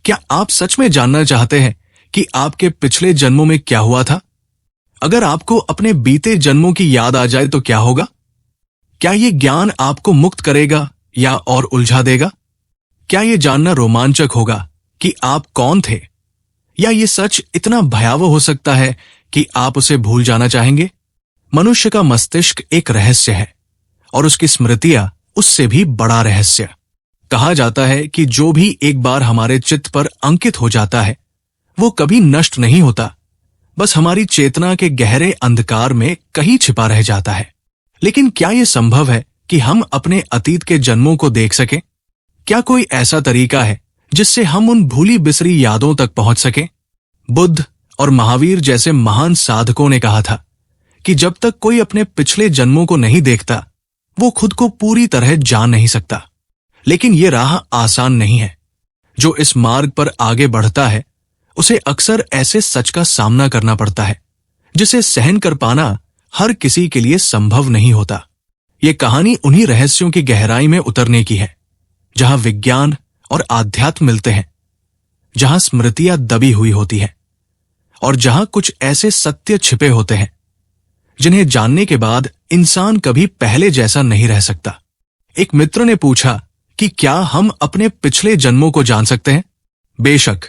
क्या आप सच में जानना चाहते हैं कि आपके पिछले जन्मों में क्या हुआ था? अगर आपको अपने बीते जन्मों की याद आ जाए तो क्या होगा? क्या ये ज्ञान आपको मुक्त करेगा या और उलझा देगा? क्या ये जानना रोमांचक होगा कि आप कौन थे? या ये सच इतना भयावह हो सकता है कि आप उसे भूल जाना चाहेंगे? मनुष्य का मस्तिष्क एक रहस्य है और उसकी स्मृतियां उससे भी बड़ा रहस्य। कहा जाता है कि जो भी एक बार हमारे चित्त पर अंकित हो जाता है वो कभी नष्ट नहीं होता, बस हमारी चेतना के गहरे अंधकार में कहीं छिपा रह जाता है। लेकिन क्या यह संभव है कि हम अपने अतीत के जन्मों को देख सकें? क्या कोई ऐसा तरीका है जिससे हम उन भूली बिसरी यादों तक पहुंच सकें? बुद्ध और महावीर जैसे महान साधकों ने कहा था कि जब तक कोई अपने पिछले जन्मों को नहीं देखता वो खुद को पूरी तरह जान नहीं सकता। लेकिन ये राह आसान नहीं है। जो इस मार्ग पर आगे बढ़ता है उसे अक्सर ऐसे सच का सामना करना पड़ता है जिसे सहन कर पाना हर किसी के लिए संभव नहीं होता। ये कहानी उन्हीं रहस्यों की गहराई में उतरने की है जहां विज्ञान और आध्यात्म मिलते हैं, जहां स्मृतियां दबी हुई होती हैं और जहां कुछ ऐसे सत्य छिपे होते हैं जिन्हें जानने के बाद इंसान कभी पहले जैसा नहीं रह सकता। एक मित्र ने पूछा कि क्या हम अपने पिछले जन्मों को जान सकते हैं? बेशक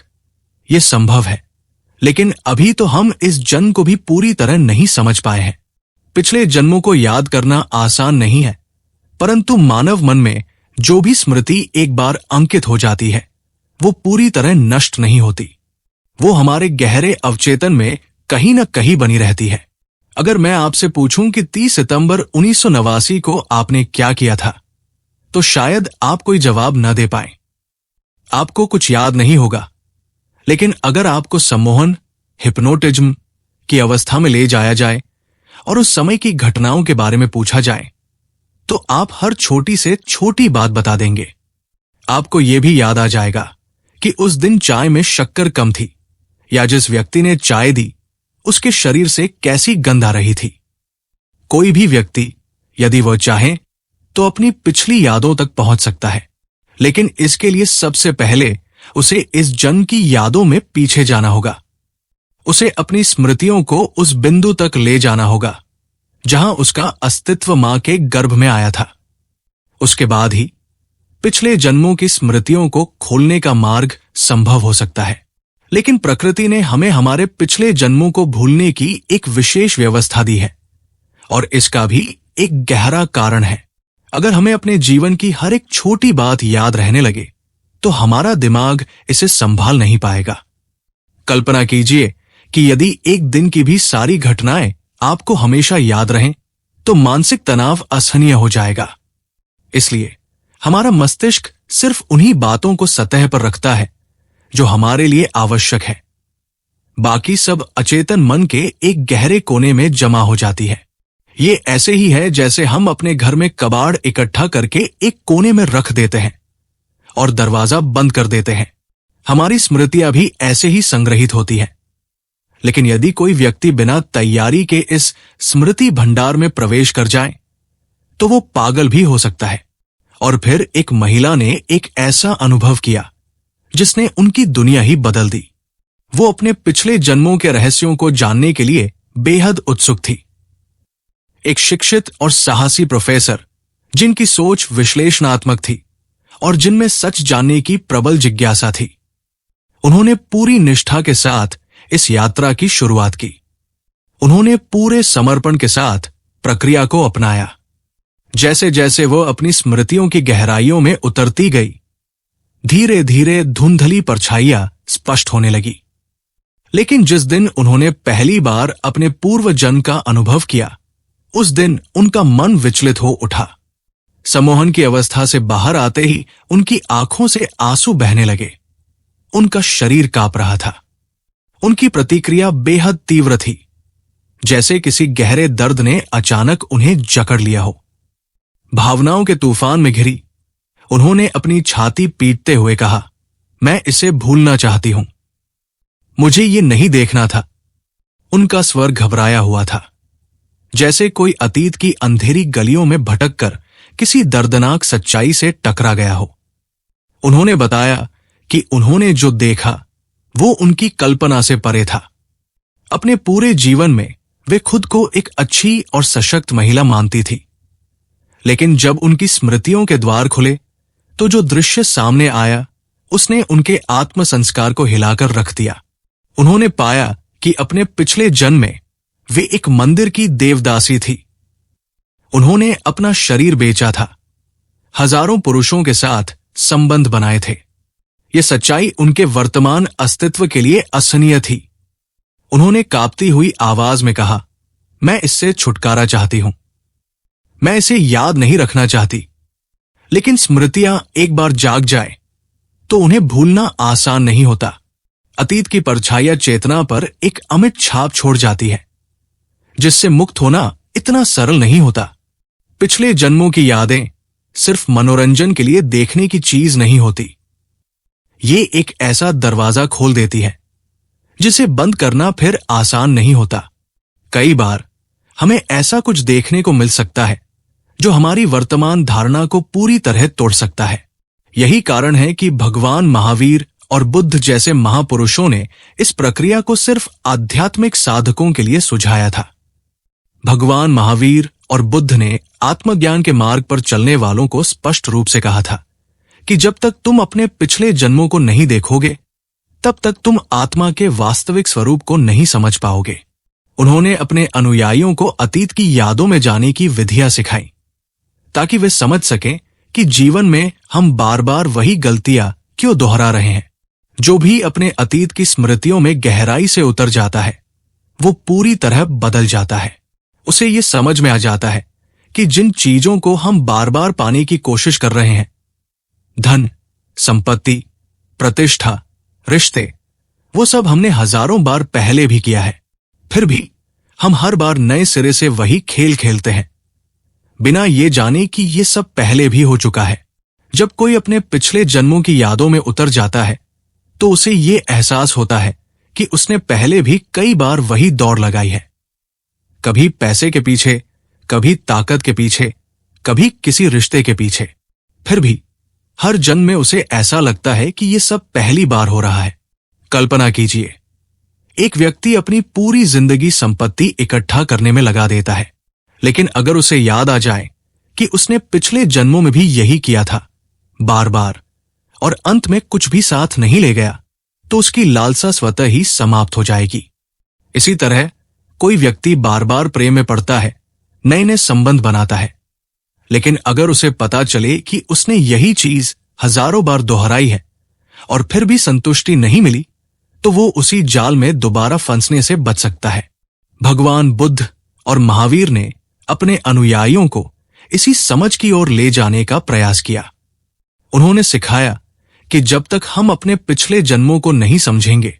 यह संभव है, लेकिन अभी तो हम इस जन्म को भी पूरी तरह नहीं समझ पाए हैं। पिछले जन्मों को याद करना आसान नहीं है, परंतु मानव मन में जो भी स्मृति एक बार अंकित हो जाती है वो पूरी तरह नष्ट नहीं होती। वो हमारे गहरे अवचेतन में कहीं न कहीं बनी रहती है। अगर मैं आपसे पूछूं कि 30 सितंबर 1989 को आपने क्या किया था, तो शायद आप कोई जवाब न दे पाए। आपको कुछ याद नहीं होगा। लेकिन अगर आपको सम्मोहन, हिप्नोटिज्म की अवस्था में ले जाया जाए और उस समय की घटनाओं के बारे में पूछा जाए तो आप हर छोटी से छोटी बात बता देंगे। आपको यह भी याद आ जाएगा कि उस दिन चाय में शक्कर कम थी या जिस व्यक्ति ने चाय दी उसके शरीर से कैसी गंध आ रही थी। कोई भी व्यक्ति यदि वह चाहे तो अपनी पिछली यादों तक पहुंच सकता है, लेकिन इसके लिए सबसे पहले उसे इस जन्म की यादों में पीछे जाना होगा। उसे अपनी स्मृतियों को उस बिंदु तक ले जाना होगा जहां उसका अस्तित्व मां के गर्भ में आया था। उसके बाद ही पिछले जन्मों की स्मृतियों को खोलने का मार्ग संभव हो सकता है। लेकिन प्रकृति ने हमें हमारे पिछले जन्मों को भूलने की एक विशेष व्यवस्था दी है और इसका भी एक गहरा कारण है। अगर हमें अपने जीवन की हर एक छोटी बात याद रहने लगे तो हमारा दिमाग इसे संभाल नहीं पाएगा। कल्पना कीजिए कि यदि एक दिन की भी सारी घटनाएं आपको हमेशा याद रहें तो मानसिक तनाव असहनीय हो जाएगा। इसलिए हमारा मस्तिष्क सिर्फ उन्हीं बातों को सतह पर रखता है जो हमारे लिए आवश्यक है। बाकी सब अचेतन मन के एक गहरे कोने में जमा हो जाती है। ये ऐसे ही है जैसे हम अपने घर में कबाड़ इकट्ठा करके एक कोने में रख देते हैं और दरवाजा बंद कर देते हैं। हमारी स्मृतियां भी ऐसे ही संग्रहित होती हैं। लेकिन यदि कोई व्यक्ति बिना तैयारी के इस स्मृति भंडार में प्रवेश कर जाए तो वो पागल भी हो सकता है। और फिर एक महिला ने एक ऐसा अनुभव किया जिसने उनकी दुनिया ही बदल दी। वो अपने पिछले जन्मों के रहस्यों को जानने के लिए बेहद उत्सुक थी। एक शिक्षित और साहसी प्रोफेसर जिनकी सोच विश्लेषणात्मक थी और जिनमें सच जानने की प्रबल जिज्ञासा थी, उन्होंने पूरी निष्ठा के साथ इस यात्रा की शुरुआत की। उन्होंने पूरे समर्पण के साथ प्रक्रिया को अपनाया। जैसे जैसे वो अपनी स्मृतियों की गहराइयों में उतरती गई, धीरे धीरे धुंधली परछाइयां स्पष्ट होने लगी। लेकिन जिस दिन उन्होंने पहली बार अपने पूर्व जन्म का अनुभव किया, उस दिन उनका मन विचलित हो उठा। सम्मोहन की अवस्था से बाहर आते ही उनकी आंखों से आंसू बहने लगे। उनका शरीर कांप रहा था। उनकी प्रतिक्रिया बेहद तीव्र थी, जैसे किसी गहरे दर्द ने अचानक उन्हें जकड़ लिया हो। भावनाओं के तूफान में घिरी उन्होंने अपनी छाती पीटते हुए कहा, मैं इसे भूलना चाहती हूं। मुझे ये नहीं देखना था। उनका स्वर घबराया हुआ था, जैसे कोई अतीत की अंधेरी गलियों में भटक कर किसी दर्दनाक सच्चाई से टकरा गया हो। उन्होंने बताया कि उन्होंने जो देखा वो उनकी कल्पना से परे था। अपने पूरे जीवन में वे खुद को एक अच्छी और सशक्त महिला मानती थी, लेकिन जब उनकी स्मृतियों के द्वार खुले तो जो दृश्य सामने आया उसने उनके आत्म संस्कार को हिलाकर रख दिया। उन्होंने पाया कि अपने पिछले जन्म में वे एक मंदिर की देवदासी थी। उन्होंने अपना शरीर बेचा था, हजारों पुरुषों के साथ संबंध बनाए थे। यह सच्चाई उनके वर्तमान अस्तित्व के लिए असहनीय थी। उन्होंने कांपती हुई आवाज में कहा, मैं इससे छुटकारा चाहती हूं, मैं इसे याद नहीं रखना चाहती। लेकिन स्मृतियां एक बार जाग जाए तो उन्हें भूलना आसान नहीं होता। अतीत की परछाइयां चेतना पर एक अमिट छाप छोड़ जाती है, जिससे मुक्त होना इतना सरल नहीं होता। पिछले जन्मों की यादें सिर्फ मनोरंजन के लिए देखने की चीज नहीं होती। ये एक ऐसा दरवाजा खोल देती है जिसे बंद करना फिर आसान नहीं होता। कई बार हमें ऐसा कुछ देखने को मिल सकता है जो हमारी वर्तमान धारणा को पूरी तरह तोड़ सकता है। यही कारण है कि भगवान महावीर और बुद्ध जैसे महापुरुषों ने इस प्रक्रिया को सिर्फ आध्यात्मिक साधकों के लिए सुझाया था। भगवान महावीर और बुद्ध ने आत्मज्ञान के मार्ग पर चलने वालों को स्पष्ट रूप से कहा था कि जब तक तुम अपने पिछले जन्मों को नहीं देखोगे, तब तक तुम आत्मा के वास्तविक स्वरूप को नहीं समझ पाओगे। उन्होंने अपने अनुयायियों को अतीत की यादों में जाने की विधियां सिखाई, ताकि वे समझ सकें कि जीवन में हम बार बार वही गलतियां क्यों दोहरा रहे हैं। जो भी अपने अतीत की स्मृतियों में गहराई से उतर जाता है, वो पूरी तरह बदल जाता है। उसे ये समझ में आ जाता है कि जिन चीजों को हम बार बार पाने की कोशिश कर रहे हैं, धन, संपत्ति, प्रतिष्ठा, रिश्ते, वो सब हमने हजारों बार पहले भी किया है। फिर भी हम हर बार नए सिरे से वही खेल खेलते हैं, बिना ये जाने कि ये सब पहले भी हो चुका है। जब कोई अपने पिछले जन्मों की यादों में उतर जाता है तो उसे ये एहसास होता है कि उसने पहले भी कई बार वही दौड़ लगाई है, कभी पैसे के पीछे, कभी ताकत के पीछे, कभी किसी रिश्ते के पीछे। फिर भी हर जन्म में उसे ऐसा लगता है कि ये सब पहली बार हो रहा है। कल्पना कीजिए, एक व्यक्ति अपनी पूरी जिंदगी संपत्ति इकट्ठा करने में लगा देता है, लेकिन अगर उसे याद आ जाए कि उसने पिछले जन्मों में भी यही किया था बार बार, और अंत में कुछ भी साथ नहीं ले गया, तो उसकी लालसा स्वतः ही समाप्त हो जाएगी। इसी तरह कोई व्यक्ति बार बार प्रेम में पड़ता है, नए नए संबंध बनाता है, लेकिन अगर उसे पता चले कि उसने यही चीज हजारों बार दोहराई है और फिर भी संतुष्टि नहीं मिली, तो वो उसी जाल में दोबारा फंसने से बच सकता है। भगवान बुद्ध और महावीर ने अपने अनुयायियों को इसी समझ की ओर ले जाने का प्रयास किया। उन्होंने सिखाया कि जब तक हम अपने पिछले जन्मों को नहीं समझेंगे,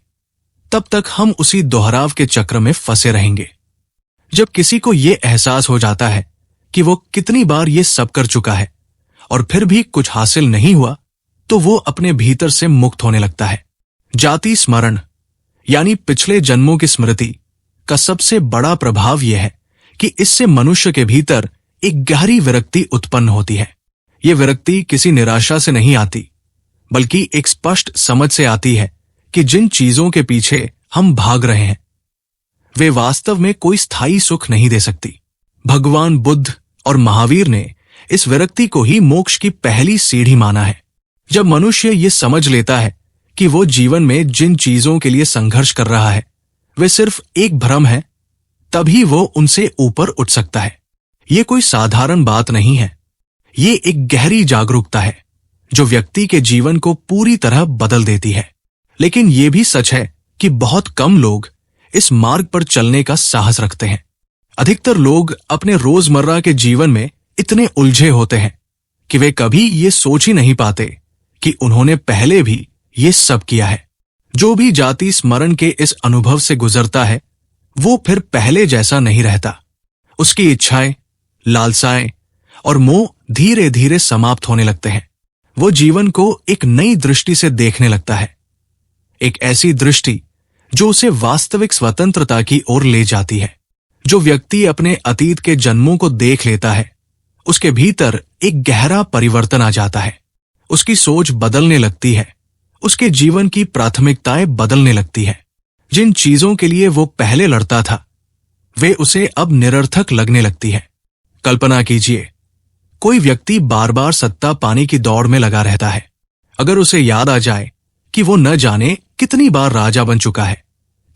तब तक हम उसी दोहराव के चक्र में फंसे रहेंगे। जब किसी को यह एहसास हो जाता है कि वो कितनी बार ये सब कर चुका है और फिर भी कुछ हासिल नहीं हुआ, तो वो अपने भीतर से मुक्त होने लगता है। जाति स्मरण यानी पिछले जन्मों की स्मृति का सबसे बड़ा प्रभाव यह है कि इससे मनुष्य के भीतर एक गहरी विरक्ति उत्पन्न होती है। ये विरक्ति किसी निराशा से नहीं आती, बल्कि एक स्पष्ट समझ से आती है कि जिन चीजों के पीछे हम भाग रहे हैं, वे वास्तव में कोई स्थायी सुख नहीं दे सकती। भगवान बुद्ध और महावीर ने इस विरक्ति को ही मोक्ष की पहली सीढ़ी माना है। जब मनुष्य ये समझ लेता है कि वो जीवन में जिन चीजों के लिए संघर्ष कर रहा है वे सिर्फ एक भ्रम है, तभी वो उनसे ऊपर उठ सकता है। ये कोई साधारण बात नहीं है, ये एक गहरी जागरूकता है जो व्यक्ति के जीवन को पूरी तरह बदल देती है। लेकिन ये भी सच है कि बहुत कम लोग इस मार्ग पर चलने का साहस रखते हैं। अधिकतर लोग अपने रोजमर्रा के जीवन में इतने उलझे होते हैं कि वे कभी ये सोच ही नहीं पाते कि उन्होंने पहले भी ये सब किया है। जो भी जाति स्मरण के इस अनुभव से गुजरता है, वो फिर पहले जैसा नहीं रहता। उसकी इच्छाएं, लालसाएं और मोह धीरे धीरे समाप्त होने लगते हैं। वो जीवन को एक नई दृष्टि से देखने लगता है, एक ऐसी दृष्टि जो उसे वास्तविक स्वतंत्रता की ओर ले जाती है। जो व्यक्ति अपने अतीत के जन्मों को देख लेता है, उसके भीतर एक गहरा परिवर्तन आ जाता है। उसकी सोच बदलने लगती है, उसके जीवन की प्राथमिकताएं बदलने लगती है। जिन चीजों के लिए वो पहले लड़ता था वे उसे अब निरर्थक लगने लगती है। कल्पना कीजिए, कोई व्यक्ति बार बार सत्ता पाने की दौड़ में लगा रहता है। अगर उसे याद आ जाए कि वो न जाने कितनी बार राजा बन चुका है,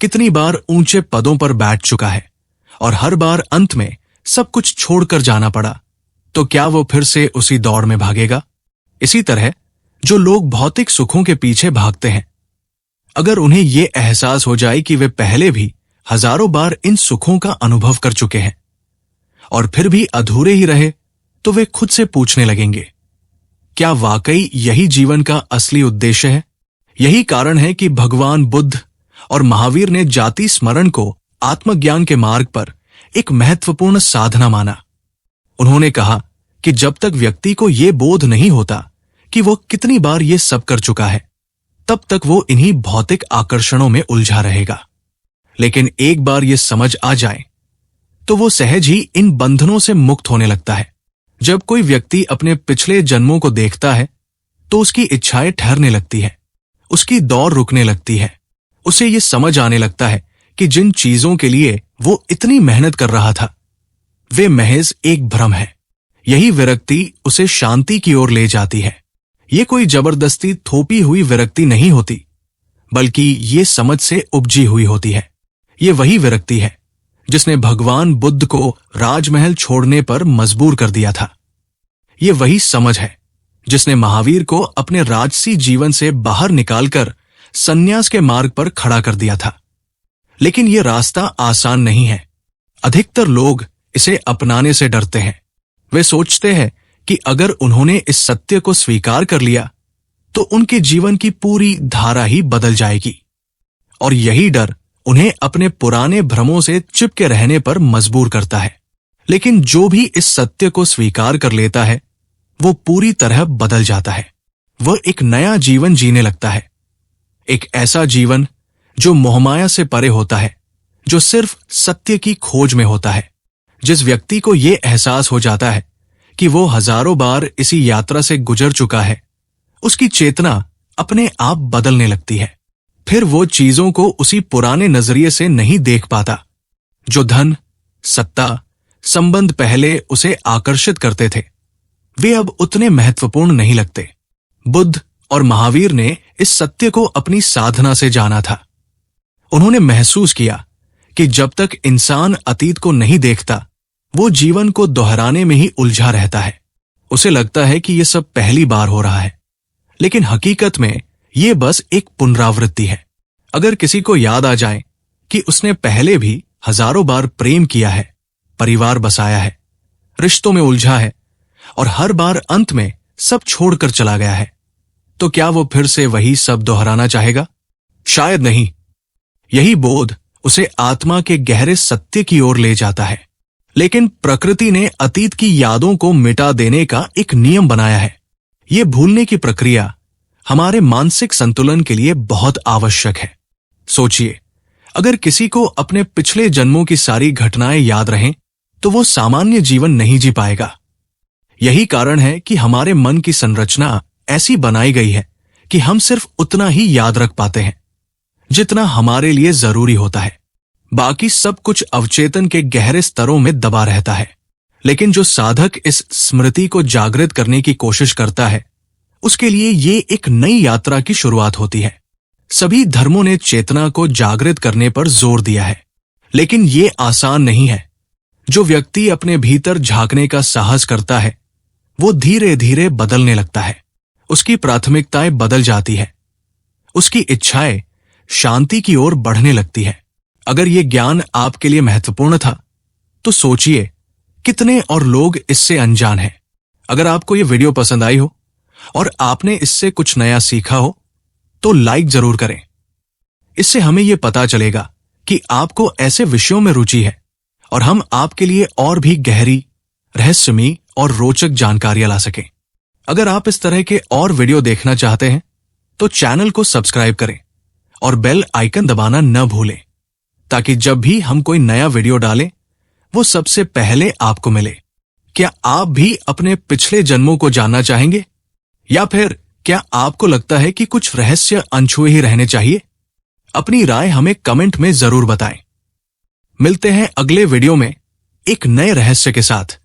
कितनी बार ऊंचे पदों पर बैठ चुका है और हर बार अंत में सब कुछ छोड़कर जाना पड़ा, तो क्या वो फिर से उसी दौड़ में भागेगा? इसी तरह जो लोग भौतिक सुखों के पीछे भागते हैं, अगर उन्हें ये एहसास हो जाए कि वे पहले भी हजारों बार इन सुखों का अनुभव कर चुके हैं और फिर भी अधूरे ही रहे, तो वे खुद से पूछने लगेंगे, क्या वाकई यही जीवन का असली उद्देश्य है? यही कारण है कि भगवान बुद्ध और महावीर ने जाति स्मरण को आत्मज्ञान के मार्ग पर एक महत्वपूर्ण साधना माना। उन्होंने कहा कि जब तक व्यक्ति को यह बोध नहीं होता कि वो कितनी बार ये सब कर चुका है, तब तक वो इन्हीं भौतिक आकर्षणों में उलझा रहेगा। लेकिन एक बार ये समझ आ जाए तो वो सहज ही इन बंधनों से मुक्त होने लगता है। जब कोई व्यक्ति अपने पिछले जन्मों को देखता है तो उसकी इच्छाएं ठहरने लगती है, उसकी दौड़ रुकने लगती है। उसे ये समझ आने लगता है कि जिन चीजों के लिए वो इतनी मेहनत कर रहा था वे महज एक भ्रम है। यही विरक्ति उसे शांति की ओर ले जाती है। ये कोई जबरदस्ती थोपी हुई विरक्ति नहीं होती, बल्कि ये समझ से उपजी हुई होती है। ये वही विरक्ति है जिसने भगवान बुद्ध को राजमहल छोड़ने पर मजबूर कर दिया था। ये वही समझ है जिसने महावीर को अपने राजसी जीवन से बाहर निकालकर संन्यास के मार्ग पर खड़ा कर दिया था। लेकिन ये रास्ता आसान नहीं है। अधिकतर लोग इसे अपनाने से डरते हैं। वे सोचते हैं कि अगर उन्होंने इस सत्य को स्वीकार कर लिया तो उनके जीवन की पूरी धारा ही बदल जाएगी, और यही डर उन्हें अपने पुराने भ्रमों से चिपके रहने पर मजबूर करता है। लेकिन जो भी इस सत्य को स्वीकार कर लेता है वो पूरी तरह बदल जाता है। वह एक नया जीवन जीने लगता है, एक ऐसा जीवन जो मोहमाया से परे होता है, जो सिर्फ सत्य की खोज में होता है। जिस व्यक्ति को यह एहसास हो जाता है कि वो हजारों बार इसी यात्रा से गुजर चुका है, उसकी चेतना अपने आप बदलने लगती है। फिर वो चीजों को उसी पुराने नजरिए से नहीं देख पाता। जो धन, सत्ता, संबंध पहले उसे आकर्षित करते थे वे अब उतने महत्वपूर्ण नहीं लगते। बुद्ध और महावीर ने इस सत्य को अपनी साधना से जाना था। उन्होंने महसूस किया कि जब तक इंसान अतीत को नहीं देखता वो जीवन को दोहराने में ही उलझा रहता है। उसे लगता है कि यह सब पहली बार हो रहा है, लेकिन हकीकत में ये बस एक पुनरावृत्ति है। अगर किसी को याद आ जाए कि उसने पहले भी हजारों बार प्रेम किया है, परिवार बसाया है, रिश्तों में उलझा है और हर बार अंत में सब छोड़कर चला गया है, तो क्या वो फिर से वही सब दोहराना चाहेगा? शायद नहीं। यही बोध उसे आत्मा के गहरे सत्य की ओर ले जाता है। लेकिन प्रकृति ने अतीत की यादों को मिटा देने का एक नियम बनाया है। ये भूलने की प्रक्रिया हमारे मानसिक संतुलन के लिए बहुत आवश्यक है। सोचिए, अगर किसी को अपने पिछले जन्मों की सारी घटनाएं याद रहें तो वो सामान्य जीवन नहीं जी पाएगा। यही कारण है कि हमारे मन की संरचना ऐसी बनाई गई है कि हम सिर्फ उतना ही याद रख पाते हैं जितना हमारे लिए जरूरी होता है। बाकी सब कुछ अवचेतन के गहरे स्तरों में दबा रहता है। लेकिन जो साधक इस स्मृति को जागृत करने की कोशिश करता है उसके लिए ये एक नई यात्रा की शुरुआत होती है। सभी धर्मों ने चेतना को जागृत करने पर जोर दिया है, लेकिन ये आसान नहीं है। जो व्यक्ति अपने भीतर झांकने का साहस करता है वो धीरे धीरे बदलने लगता है। उसकी प्राथमिकताएं बदल जाती है, उसकी इच्छाएं शांति की ओर बढ़ने लगती है। अगर ये ज्ञान आपके लिए महत्वपूर्ण था तो सोचिए कितने और लोग इससे अनजान हैं। अगर आपको ये वीडियो पसंद आई हो और आपने इससे कुछ नया सीखा हो तो लाइक जरूर करें। इससे हमें यह पता चलेगा कि आपको ऐसे विषयों में रुचि है और हम आपके लिए और भी गहरी, रहस्यमयी और रोचक जानकारियां ला सकें। अगर आप इस तरह के और वीडियो देखना चाहते हैं तो चैनल को सब्सक्राइब करें और बेल आइकन दबाना न भूलें, ताकि जब भी हम कोई नया वीडियो डालें वो सबसे पहले आपको मिले। क्या आप भी अपने पिछले जन्मों को जानना चाहेंगे? या फिर क्या आपको लगता है कि कुछ रहस्य अनछुए ही रहने चाहिए? अपनी राय हमें कमेंट में जरूर बताएं। मिलते हैं अगले वीडियो में एक नए रहस्य के साथ।